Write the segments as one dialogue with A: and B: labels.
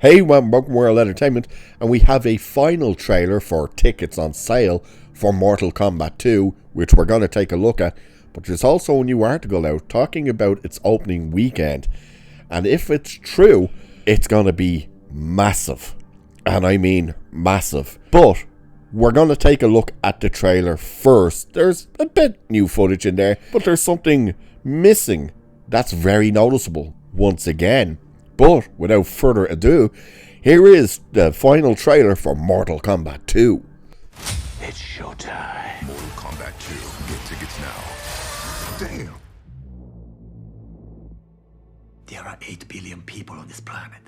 A: Hey, welcome to World Entertainment, and we have a final trailer for tickets on sale for Mortal Kombat 2, which we're going to take a look at. But there's also a new article out talking about its opening weekend. And if it's true, it's going to be massive. And I mean massive. But we're going to take a look at the trailer first. There's a bit new footage in there, but there's something missing that's very noticeable once again. But without further ado, here is the final trailer for Mortal Kombat 2.
B: It's showtime.
C: Mortal Kombat 2. Get tickets now. Damn.
B: There are 8 billion people on this planet.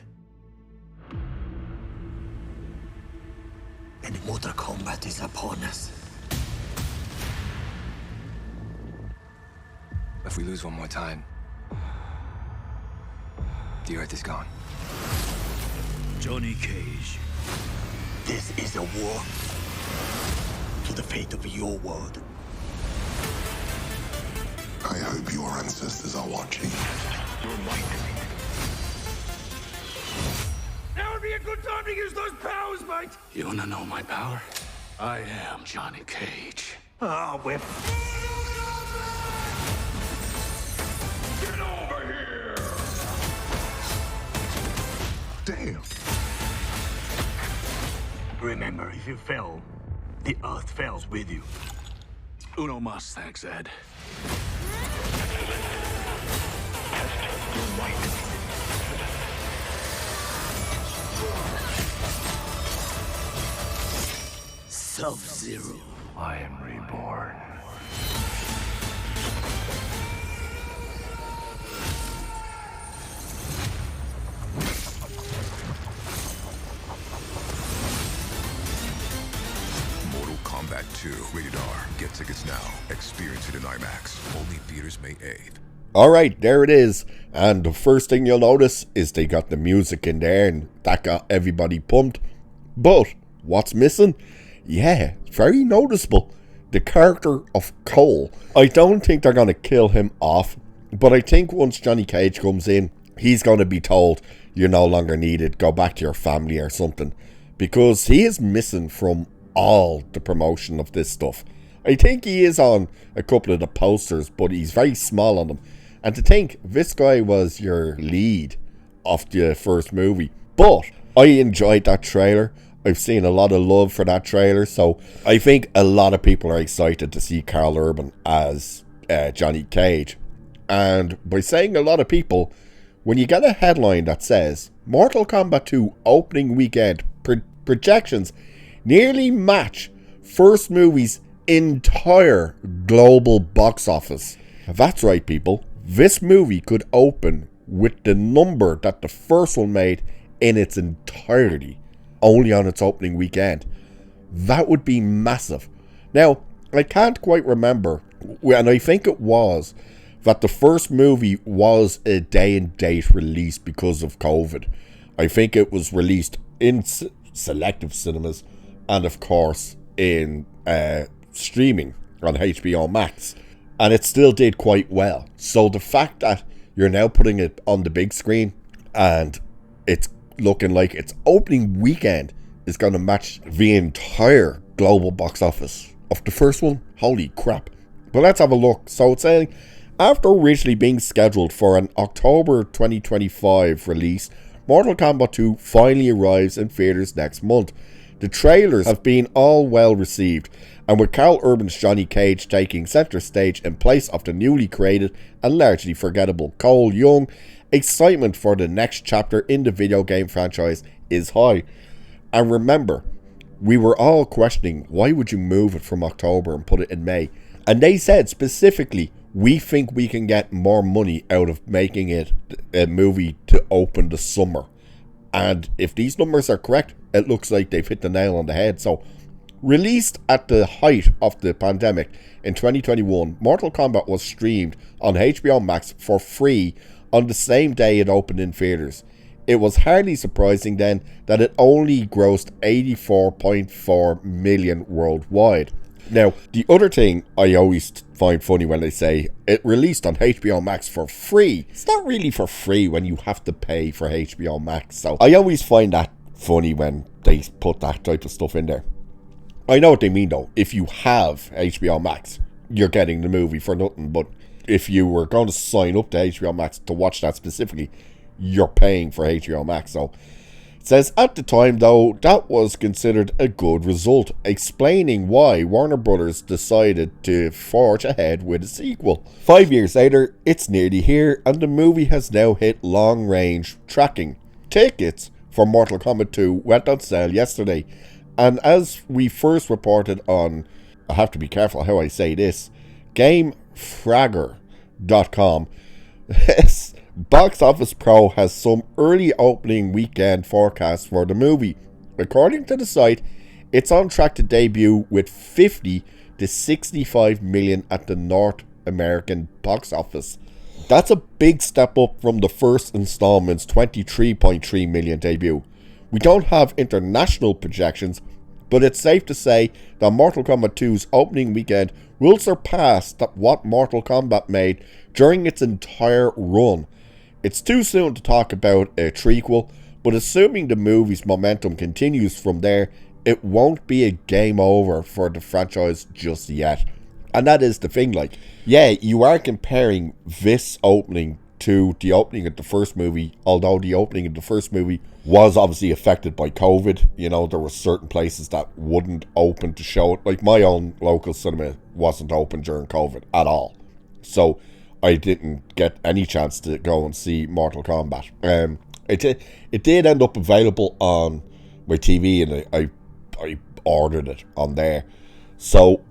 B: And Mortal Kombat is upon us.
D: If we lose one more time, the Earth is gone.
E: Johnny Cage.
B: This is a war to the fate of your world.
C: I hope your ancestors are watching.
E: Now would be a good time to use those powers, mate!
B: You wanna know my power?
E: I am Johnny Cage.
B: Ah, we're...
E: Get over here!
C: Damn.
B: Remember, if you fail, the Earth fails with you.
E: Uno mas, thanks, Ed.
B: Sub-Zero.
E: I am reborn.
C: Mortal Kombat 2. Rated R. Get tickets now. Experience it in IMAX. Only theaters May 8th.
A: Alright, there it is. And the first thing you'll notice is they got the music in there, and that got everybody pumped. But what's missing? Yeah, very noticeable. The character of Cole. I don't think they're going to kill him off, but I think once Johnny Cage comes in, he's going to be told, you're no longer needed, go back to your family or something. Because he is missing from all the promotion of this stuff. I think he is on a couple of the posters, but he's very small on them. And to think, this guy was your lead of the first movie. But I enjoyed that trailer. I've seen a lot of love for that trailer, so I think a lot of people are excited to see Karl Urban as Johnny Cage. And by saying a lot of people, when you get a headline that says Mortal Kombat 2 opening weekend projections nearly match first movie's entire global box office. That's right, people. This movie could open with the number that the first one made in its entirety, only on its opening weekend. That would be massive. Now, I can't quite remember, and I think it was that the first movie was a day and date release because of COVID. I think it was released in selective cinemas and of course in streaming on HBO Max, and it still did quite well. So the fact that you're now putting it on the big screen and it's looking like its opening weekend is going to match the entire global box office of the first one, holy crap. But let's have a look. So it's saying, after originally being scheduled for an October 2025 release, Mortal Kombat 2 finally arrives in theaters next month. The trailers have been all well received, and with Karl Urban's Johnny Cage taking centre stage in place of the newly created and largely forgettable Cole Young, excitement for the next chapter in the video game franchise is high. And remember, we were all questioning, why would you move it from October and put it in May? And they said specifically, we think we can get more money out of making it a movie to open the summer. And if these numbers are correct, it looks like they've hit the nail on the head. So, released at the height of the pandemic in 2021, Mortal Kombat was streamed on HBO Max for free on the same day it opened in theaters. It was hardly surprising then that it only grossed 84.4 million worldwide. Now, the other thing I always find funny when they say it released on HBO Max for free. It's not really for free when you have to pay for HBO Max. So I always find that funny when they put that type of stuff in there. I know what they mean though. If you have HBO Max, you're getting the movie for nothing. But if you were going to sign up to HBO Max to watch that specifically, you're paying for HBO Max. So it says, at the time though, that was considered a good result, explaining why Warner Brothers decided to forge ahead with a sequel. 5 years later, it's nearly here, and the movie has now hit long-range tracking. Tickets for Mortal Kombat 2 went on sale yesterday, and as we first reported on, I have to be careful how I say this, GameFragger.com, Box Office Pro has some early opening weekend forecasts for the movie. According to the site, it's on track to debut with 50 to 65 million at the North American box office. That's a big step up from the first installment's 23.3 million debut. We don't have international projections, but it's safe to say that Mortal Kombat 2's opening weekend will surpass what Mortal Kombat made during its entire run. It's too soon to talk about a trequel, but assuming the movie's momentum continues from there, it won't be a game over for the franchise just yet. And that is the thing, like, yeah, you are comparing this opening to the opening of the first movie, although the opening of the first movie was obviously affected by COVID. You know, there were certain places that wouldn't open to show it. Like, my own local cinema wasn't open during COVID at all. So I didn't get any chance to go and see Mortal Kombat. It did end up available on my TV, and I ordered it on there. So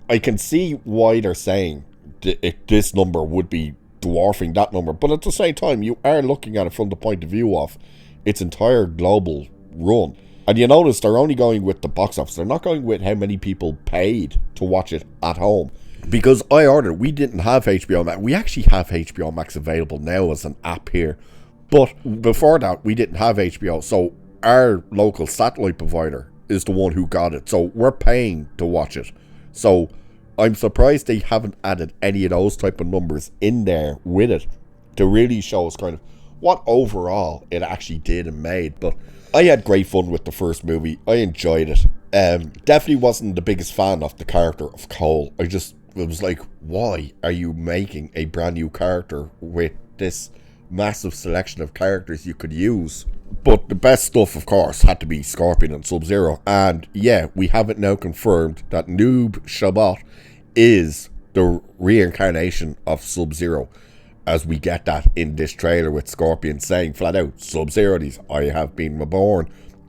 A: I can see why they're saying this number would be dwarfing that number, but at the same time, you are looking at it from the point of view of its entire global run. And you notice they're only going with the box office. They're not going with how many people paid to watch it at home. Because I ordered, we didn't have HBO Max. We actually have HBO Max available now as an app here. But before that, we didn't have HBO. So our local satellite provider is the one who got it. So we're paying to watch it. So I'm surprised they haven't added any of those type of numbers in there with it to really show us kind of what overall it actually did and made. But I had great fun with the first movie. I enjoyed it. Definitely wasn't the biggest fan of the character of Cole. It was like, why are you making a brand new character with this massive selection of characters you could use? But the best stuff, of course, had to be Scorpion and Sub-Zero. And yeah, we have it now confirmed that Noob Shabbat is the reincarnation of Sub-Zero, as we get that in this trailer with Scorpion saying flat out, Sub-Zero, I have been reborn.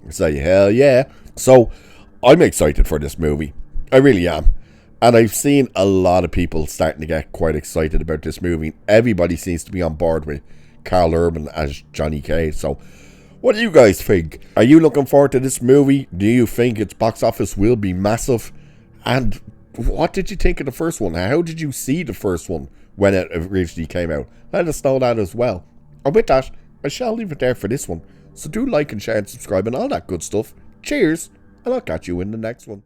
A: Say, hell yeah. So I'm excited for this movie. I really am. And I've seen a lot of people starting to get quite excited about this movie. Everybody seems to be on board with Carl Urban as Johnny Cage. So what do you guys think? Are you looking forward to this movie? Do you think its box office will be massive? And what did you think of the first one? How did you see the first one when it originally came out? Let us know that as well. And with that, I shall leave it there for this one. So do like and share and subscribe and all that good stuff. Cheers, and I'll catch you in the next one.